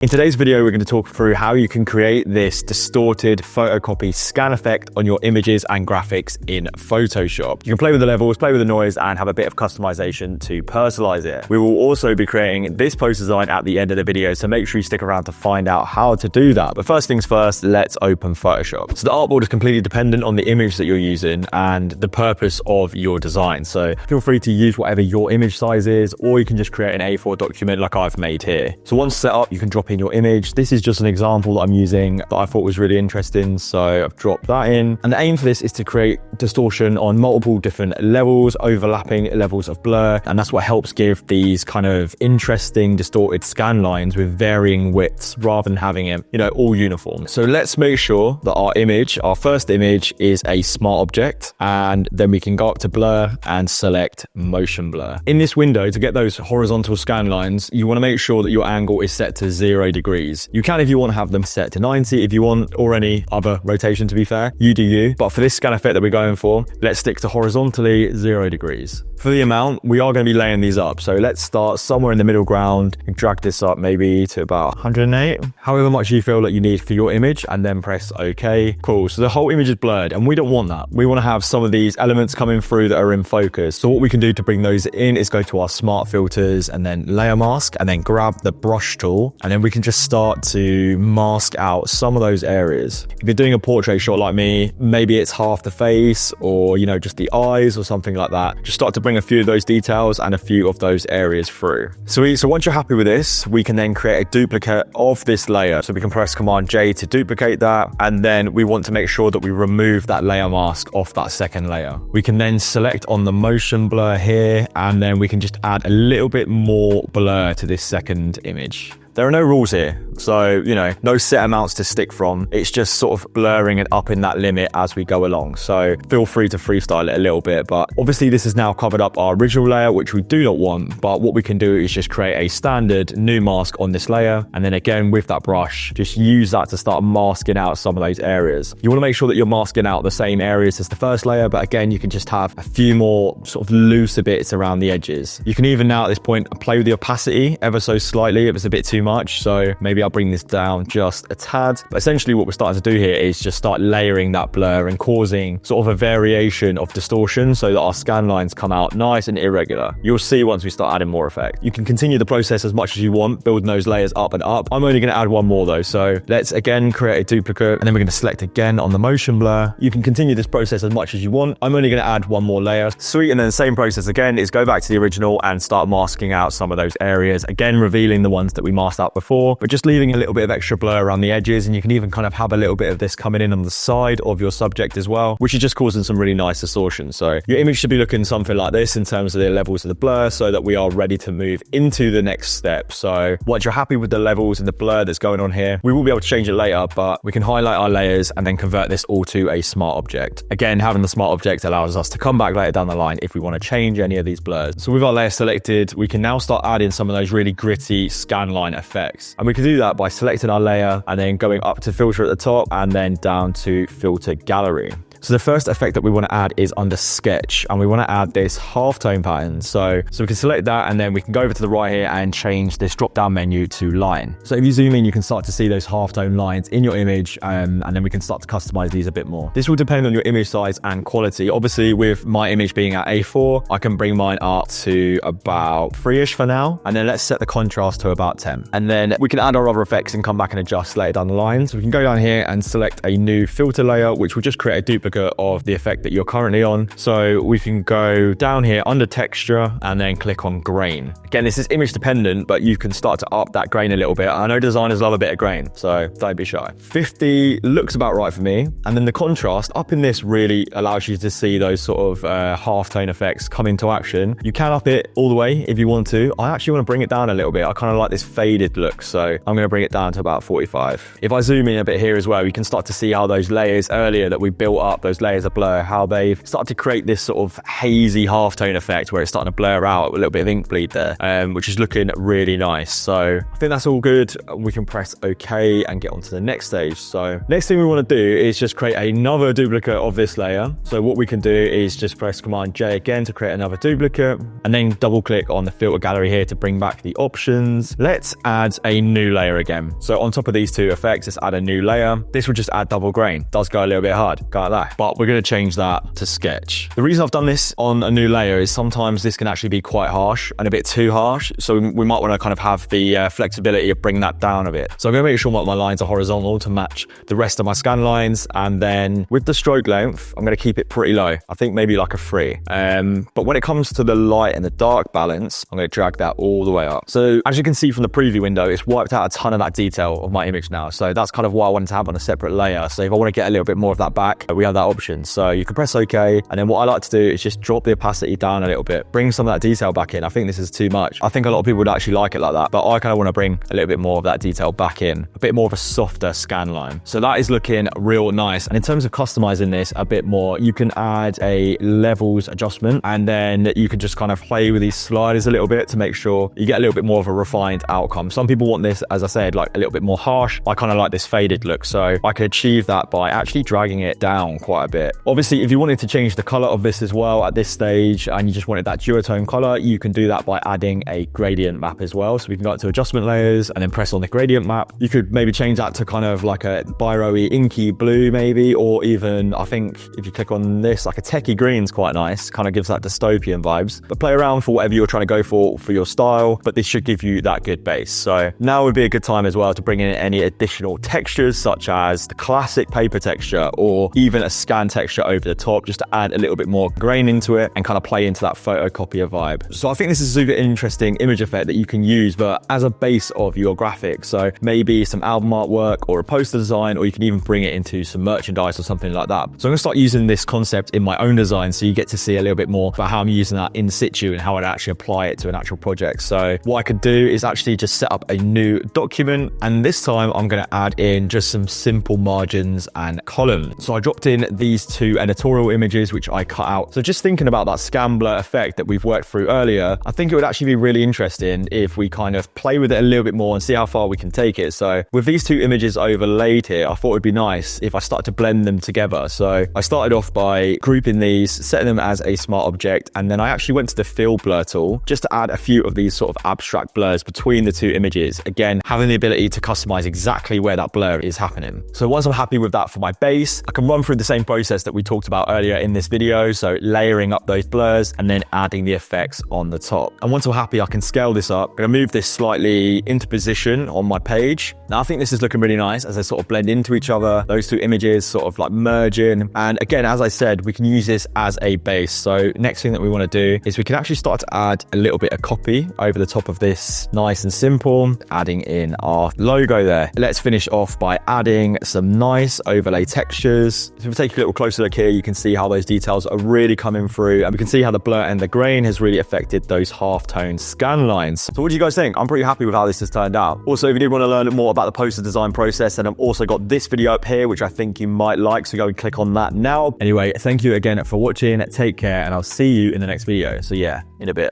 In today's video, we're going to talk through how you can create this distorted photocopy scan effect on your images and graphics in Photoshop. You can play with the levels, play with the noise, and have a bit of customization to personalize it. We will also be creating this post design at the end of the video, so make sure you stick around to find out how to do that. But first things first, let's open Photoshop. So the artboard is completely dependent on the image that you're using and the purpose of your design. So feel free to use whatever your image size is, or you can just create an A4 document like I've made here. So once set up, you can drop in your image. This is just an example that I'm using that I thought was really interesting, so I've dropped that in. And the aim for this is to create distortion on multiple different levels, overlapping levels of blur, and that's what helps give these kind of interesting distorted scan lines with varying widths rather than having it, all uniform. So let's make sure that our first image is a smart object, and then we can go up to blur and select motion blur. In this window, to get those horizontal scan lines, you want to make sure that your angle is set to 0 degrees. You can, if you want, have them set to 90 if you want, or any other rotation, to be fair. You do you. But for this scan effect that we're going for, let's stick to horizontally 0 degrees. For the amount, we are going to be laying these up. So let's start somewhere in the middle ground and drag this up maybe to about 108, however much you feel that you need for your image, and then press OK. Cool. So the whole image is blurred, and we don't want that. We want to have some of these elements coming through that are in focus. So what we can do to bring those in is go to our smart filters and then layer mask, and then grab the brush tool, and then we can just start to mask out some of those areas. If you're doing a portrait shot like me, maybe it's half the face or, just the eyes or something like that. Just start to bring a few of those details and a few of those areas through. Sweet. So once you're happy with this, we can then create a duplicate of this layer. So we can press Command J to duplicate that. And then we want to make sure that we remove that layer mask off that second layer. We can then select on the motion blur here, and then we can just add a little bit more blur to this second image. There are no rules here, so, no set amounts to stick from. It's just sort of blurring it up in that limit as we go along. So feel free to freestyle it a little bit, but obviously this has now covered up our original layer, which we do not want. But what we can do is just create a standard new mask on this layer. And then again, with that brush, just use that to start masking out some of those areas. You want to make sure that you're masking out the same areas as the first layer, but again, you can just have a few more sort of looser bits around the edges. You can even now at this point play with the opacity ever so slightly if it's a bit too much. So maybe I'll bring this down just a tad. But essentially what we're starting to do here is just start layering that blur and causing sort of a variation of distortion so that our scan lines come out nice and irregular. You'll see once we start adding more effect. You can continue the process as much as you want, building those layers up and up. I'm only going to add one more though. So let's again create a duplicate, and then we're going to select again on the motion blur. You can continue this process as much as you want. I'm only going to add one more layer. Sweet. And then the same process again is go back to the original and start masking out some of those areas. Again, revealing the ones that we masked out before, but just leaving a little bit of extra blur around the edges. And you can even kind of have a little bit of this coming in on the side of your subject as well, which is just causing some really nice distortion. So your image should be looking something like this in terms of the levels of the blur, so that we are ready to move into the next step. So once you're happy with the levels and the blur that's going on here, we will be able to change it later, but we can highlight our layers and then convert this all to a smart object. Again, having the smart object allows us to come back later down the line if we want to change any of these blurs. So with our layer selected, we can now start adding some of those really gritty scan line effects. And we can do that by selecting our layer and then going up to filter at the top and then down to filter gallery. So the first effect that we want to add is under sketch, and we want to add this halftone pattern. So we can select that, and then we can go over to the right here and change this drop down menu to line. So if you zoom in, you can start to see those halftone lines in your image, and then we can start to customize these a bit more. This will depend on your image size and quality. Obviously, with my image being at A4, I can bring mine up to about 3-ish for now, and then let's set the contrast to about 10. And then we can add our other effects and come back and adjust later down the line. So we can go down here and select a new filter layer, which will just create a duplicate of the effect that you're currently on. So we can go down here under texture and then click on grain. Again, this is image dependent, but you can start to up that grain a little bit. I know designers love a bit of grain, so don't be shy. 50 looks about right for me. And then the contrast up in this really allows you to see those sort of halftone effects come into action. You can up it all the way if you want to. I actually want to bring it down a little bit. I kind of like this faded look, so I'm going to bring it down to about 45. If I zoom in a bit here as well, you can start to see how those layers earlier that we built up up those layers of blur, how they've started to create this sort of hazy halftone effect where it's starting to blur out, a little bit of ink bleed there, which is looking really nice. So I think that's all good. We can press OK and get on to the next stage. So next thing we want to do is just create another duplicate of this layer. So what we can do is just press Command J again to create another duplicate, and then double click on the filter gallery here to bring back the options. Let's add a new layer again. So on top of these two effects, let's add a new layer. This will just add double grain. Does go a little bit hard, got that. But we're going to change that to sketch. The reason I've done this on a new layer is sometimes this can actually be quite harsh and a bit too harsh. So we might want to kind of have the flexibility of bringing that down a bit. So I'm going to make sure my lines are horizontal to match the rest of my scan lines. And then with the stroke length, I'm going to keep it pretty low. I think maybe like a 3. But when it comes to the light and the dark balance, I'm going to drag that all the way up. So as you can see from the preview window, it's wiped out a ton of that detail of my image now. So that's kind of why I wanted to have on a separate layer. So if I want to get a little bit more of that back, we have that option. So you can press OK. And then what I like to do is just drop the opacity down a little bit, bring some of that detail back in. I think this is too much. I think a lot of people would actually like it like that, but I kind of want to bring a little bit more of that detail back in, a bit more of a softer scan line. So that is looking real nice. And in terms of customizing this a bit more, you can add a levels adjustment, and then you can just kind of play with these sliders a little bit to make sure you get a little bit more of a refined outcome. Some people want this, as I said, like a little bit more harsh. I kind of like this faded look, so I could achieve that by actually dragging it down quite a bit. Obviously, if you wanted to change the color of this as well at this stage and you just wanted that duotone color, you can do that by adding a gradient map as well. So we can go up to adjustment layers and then press on the gradient map. You could maybe change that to kind of like a biro-y inky blue maybe, or even I think if you click on this, like a techie green's quite nice, kind of gives that dystopian vibes. But play around for whatever you're trying to go for your style, but this should give you that good base. So now would be a good time as well to bring in any additional textures, such as the classic paper texture or even a scan texture over the top, just to add a little bit more grain into it and kind of play into that photocopier vibe. So I think this is a super interesting image effect that you can use, but as a base of your graphics. So maybe some album artwork or a poster design, or you can even bring it into some merchandise or something like that. So I'm gonna start using this concept in my own design, so you get to see a little bit more about how I'm using that in situ and how I'd actually apply it to an actual project. So what I could do is actually just set up a new document, and this time I'm going to add in just some simple margins and columns. So I dropped in these two editorial images which I cut out. So just thinking about that scan blur effect that we've worked through earlier, I think it would actually be really interesting if we kind of play with it a little bit more and see how far we can take it. So with these two images overlaid here, I thought it'd be nice if I started to blend them together. So I started off by grouping these, setting them as a smart object, and then I actually went to the fill blur tool just to add a few of these sort of abstract blurs between the two images. Again, having the ability to customize exactly where that blur is happening. So once I'm happy with that for my base, I can run through the same process that we talked about earlier in this video. So layering up those blurs and then adding the effects on the top. And once I'm happy, I can scale this up. I'm going to move this slightly into position on my page. Now I think this is looking really nice as they sort of blend into each other. Those two images sort of like merging. And again, as I said, we can use this as a base. So next thing that we want to do is we can actually start to add a little bit of copy over the top of this, nice and simple, adding in our logo there. Let's finish off by adding some nice overlay textures. If we take a little closer look here, you can see how those details are really coming through, and we can see how the blur and the grain has really affected those half-tone scan lines. So what do you guys think? I'm pretty happy with how this has turned out. Also, if you did want to learn more about the poster design process, then I've also got this video up here, which I think you might like, so go and click on that now. Anyway, thank you again for watching. Take care, and I'll see you in the next video. So yeah, in a bit.